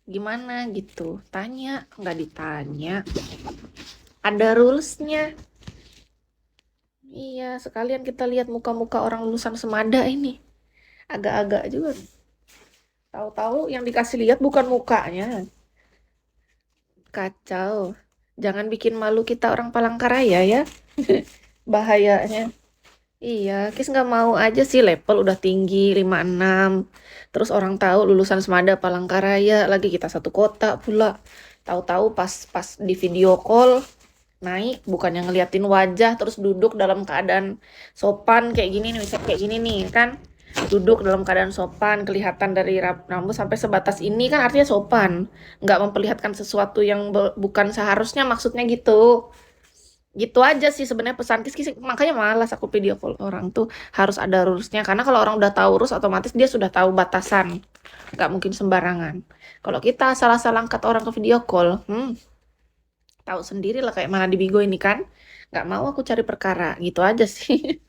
Gimana gitu? Tanya, nggak ditanya. Ada rulesnya. Iya, sekalian kita lihat muka-muka orang lulusan Semada ini. Agak-agak juga. Tahu-tahu yang dikasih lihat bukan mukanya. Kacau. Jangan bikin malu kita orang Palangkaraya ya. Bahayanya. Iya, Kis nggak mau aja sih level udah tinggi 56. Terus orang tahu lulusan Semada Palangkaraya, lagi kita satu kota pula. Tahu-tahu pas di video call naik bukannya ngeliatin wajah terus duduk dalam keadaan sopan kayak gini nih, misal kayak gini nih kan. Duduk dalam keadaan sopan, kelihatan dari rambut sampai sebatas ini kan artinya sopan. Nggak memperlihatkan sesuatu yang bukan seharusnya maksudnya gitu. Gitu aja sih sebenarnya pesan Kis, makanya malas aku video call orang tuh harus ada rulesnya karena kalau orang udah tahu rules otomatis dia sudah tahu batasan, nggak mungkin sembarangan. Kalau kita salah-salah angkat orang ke video call, tahu sendiri lah kayak mana di Bigo ini kan, nggak mau aku cari perkara gitu aja sih.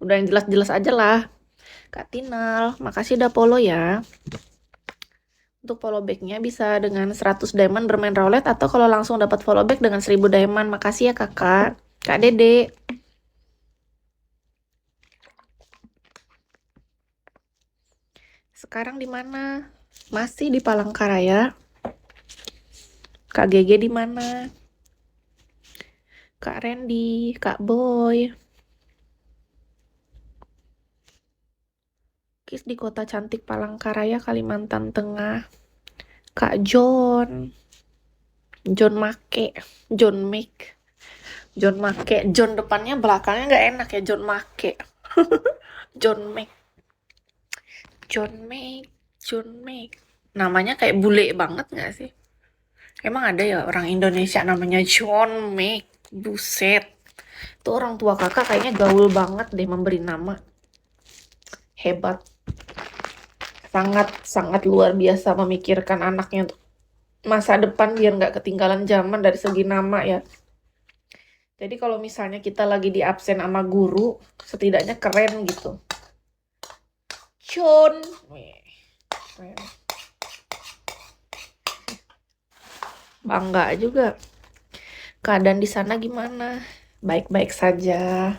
Udah yang jelas-jelas aja lah. Kak Tinal, makasih udah follow ya. Untuk follow backnya bisa dengan 100 diamond bermain roulette atau kalau langsung dapat follow back dengan 1000 diamond. Makasih ya kakak. Kak Dede. Sekarang di mana? Masih di Palangkaraya. Kak Gege di mana? Kak Randy, Kak Boy. Kis di kota cantik Palangkaraya, Kalimantan Tengah. Kak John. John Make. John Make. John Make. John depannya belakangnya nggak enak ya. John Make. John Make. John Make. John Make. Namanya kayak bule banget nggak sih? Emang ada ya orang Indonesia namanya John Make? Buset. Tuh orang tua kakak kayaknya gaul banget deh memberi nama. Hebat. Sangat-sangat luar biasa memikirkan anaknya untuk masa depan biar nggak ketinggalan zaman dari segi nama ya. Jadi kalau misalnya kita lagi di absen sama guru, setidaknya keren gitu. Chun. Keren. Bangga juga. Keadaan di sana gimana? Baik-baik saja.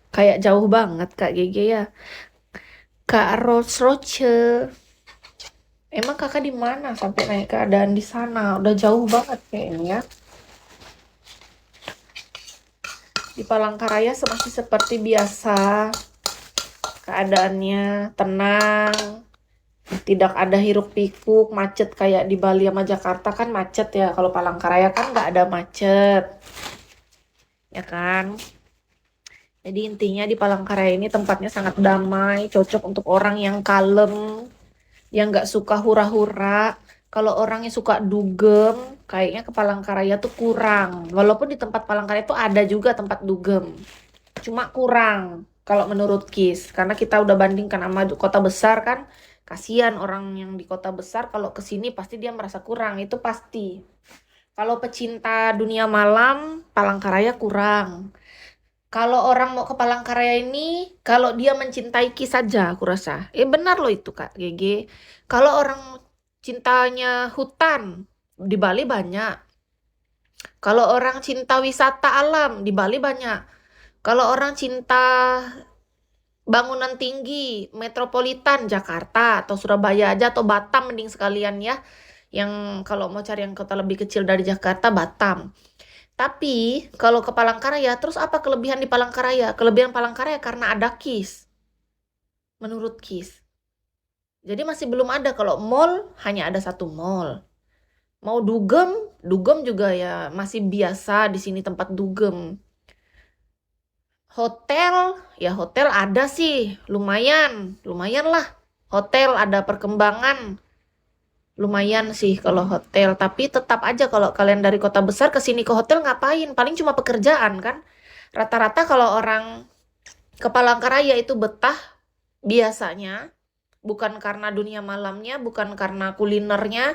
Kayak jauh banget Kak Gege ya. Kak Roche. Emang kakak di mana sampai naik keadaan di sana? Udah jauh banget kayaknya. Di Palangkaraya masih seperti biasa. Keadaannya tenang. Tidak ada hiruk pikuk, macet kayak di Bali sama Jakarta kan macet ya. Kalau Palangkaraya kan nggak ada macet. Ya kan? Jadi intinya di Palangkaraya ini tempatnya sangat damai, cocok untuk orang yang kalem, yang nggak suka hura-hura. Kalau orang yang suka dugem, kayaknya ke Palangkaraya tuh kurang. Walaupun di tempat Palangkaraya tuh ada juga tempat dugem, cuma kurang kalau menurut Kis. Karena kita udah bandingkan sama kota besar kan, kasihan orang yang di kota besar kalau ke sini pasti dia merasa kurang, itu pasti. Kalau pecinta dunia malam, Palangkaraya kurang. Kalau orang mau ke Palangkaraya ini, kalau dia mencintai Ki saja, aku rasa. Benar loh itu Kak GG. Kalau orang cintanya hutan, di Bali banyak. Kalau orang cinta wisata alam, di Bali banyak. Kalau orang cinta bangunan tinggi, metropolitan, Jakarta atau Surabaya aja atau Batam mending sekalian ya. Yang kalau mau cari yang kota lebih kecil dari Jakarta, Batam. Tapi kalau ke Palangkaraya, terus apa kelebihan di Palangkaraya? Kelebihan Palangkaraya karena ada KIS, menurut KIS. Jadi masih belum ada. Kalau mall, hanya ada satu mall. Mau dugem, dugem juga ya masih biasa di sini tempat dugem. Hotel, ya hotel ada sih, lumayan, lumayan lah. Hotel ada perkembangan, lumayan sih kalau hotel. Tapi tetap aja kalau kalian dari kota besar ke sini ke hotel ngapain? Paling cuma pekerjaan kan. Rata-rata kalau orang ke Palangkaraya itu betah biasanya bukan karena dunia malamnya, bukan karena kulinernya,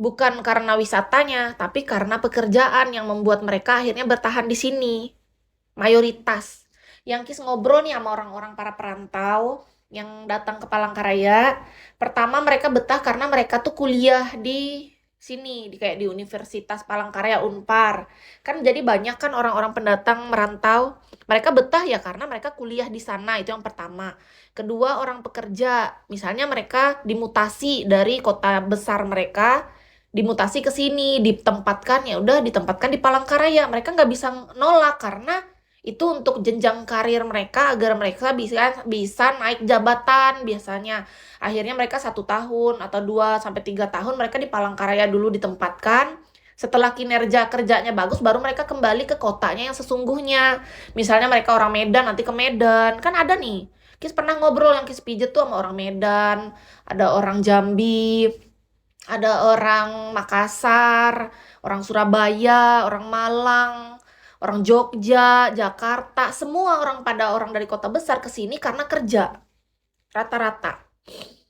bukan karena wisatanya, tapi karena pekerjaan yang membuat mereka akhirnya bertahan di sini. Mayoritas. Yang Kis ngobrol nih sama orang-orang para perantau, yang datang ke Palangkaraya. Pertama mereka betah karena mereka tuh kuliah di sini, di kayak di Universitas Palangkaraya Unpar. Kan jadi banyak kan orang-orang pendatang merantau. Mereka betah ya karena mereka kuliah di sana, itu yang pertama. Kedua, orang pekerja. Misalnya mereka dimutasi dari kota besar mereka, dimutasi ke sini, ditempatkan ya udah ditempatkan di Palangkaraya. Mereka nggak bisa nolak karena itu untuk jenjang karir mereka agar mereka bisa bisa naik jabatan biasanya. Akhirnya mereka 1 tahun atau 2 sampai 3 tahun mereka di Palangkaraya dulu ditempatkan. Setelah kinerja kerjanya bagus, baru mereka kembali ke kotanya yang sesungguhnya. Misalnya mereka orang Medan, nanti ke Medan. Kan ada nih. Kis pernah ngobrol yang Kis pijet tuh sama orang Medan, ada orang Jambi, ada orang Makassar, orang Surabaya, orang Malang, orang Jogja, Jakarta, semua orang pada orang dari kota besar ke sini karena kerja, rata-rata.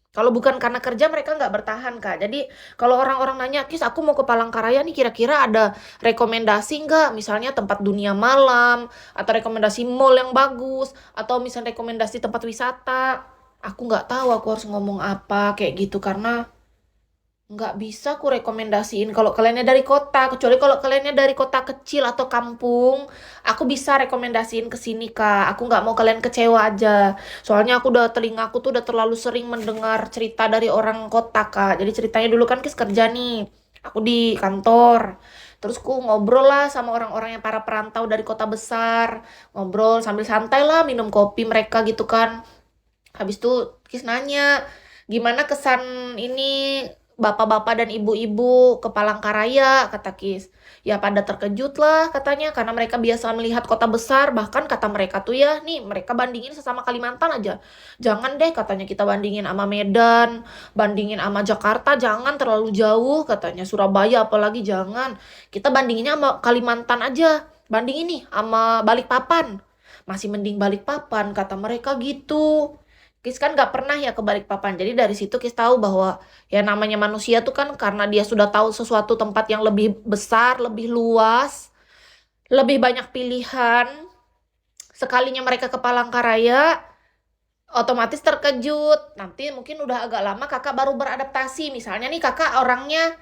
Kalau bukan karena kerja mereka nggak bertahan, Kak. Jadi kalau orang-orang nanya, Kis aku mau ke Palangkaraya nih kira-kira ada rekomendasi nggak? Misalnya tempat dunia malam, atau rekomendasi mall yang bagus, atau misalnya rekomendasi tempat wisata. Aku nggak tahu aku harus ngomong apa kayak gitu karena nggak bisa aku rekomendasiin kalau kaliannya dari kota, kecuali kalau kaliannya dari kota kecil atau kampung, aku bisa rekomendasiin ke sini, Kak. Aku nggak mau kalian kecewa aja. Soalnya telingaku tuh udah terlalu sering mendengar cerita dari orang kota, Kak. Jadi ceritanya dulu kan Kis kerja nih. Aku di kantor. Terus ku ngobrol lah sama orang-orang yang para perantau dari kota besar. Ngobrol sambil santai lah, minum kopi mereka gitu kan. Habis itu Kis nanya, gimana kesan ini bapak-bapak dan ibu-ibu ke Palangkaraya, kata Kis. Ya pada terkejut lah katanya, karena mereka biasa melihat kota besar, bahkan kata mereka tuh ya, nih mereka bandingin sesama Kalimantan aja. Jangan deh katanya kita bandingin sama Medan, bandingin sama Jakarta, jangan terlalu jauh katanya. Surabaya apalagi jangan. Kita bandinginnya sama Kalimantan aja. Bandingin nih sama Balikpapan. Masih mending Balikpapan, kata mereka gitu. Kis kan nggak pernah ya ke Balikpapan. Jadi dari situ Kis tahu bahwa ya namanya manusia tuh kan karena dia sudah tahu sesuatu tempat yang lebih besar, lebih luas, lebih banyak pilihan. Sekalinya mereka ke Palangkaraya, otomatis terkejut. Nanti mungkin udah agak lama kakak baru beradaptasi. Misalnya nih kakak orangnya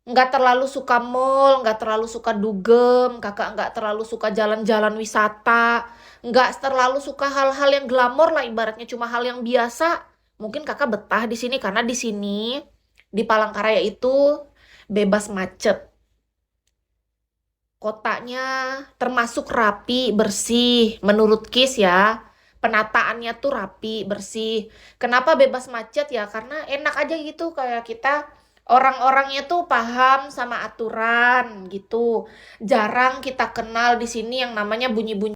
nggak terlalu suka mall, nggak terlalu suka dugem, kakak nggak terlalu suka jalan-jalan wisata, nggak terlalu suka hal-hal yang glamor lah ibaratnya cuma hal yang biasa. Mungkin kakak betah di sini karena di sini di Palangkaraya itu bebas macet. Kotanya termasuk rapi, bersih. Menurut Kis ya, penataannya tuh rapi, bersih. Kenapa bebas macet ya? Karena enak aja gitu kayak kita orang-orangnya tuh paham sama aturan gitu. Jarang kita kenal di sini yang namanya bunyi-bunyi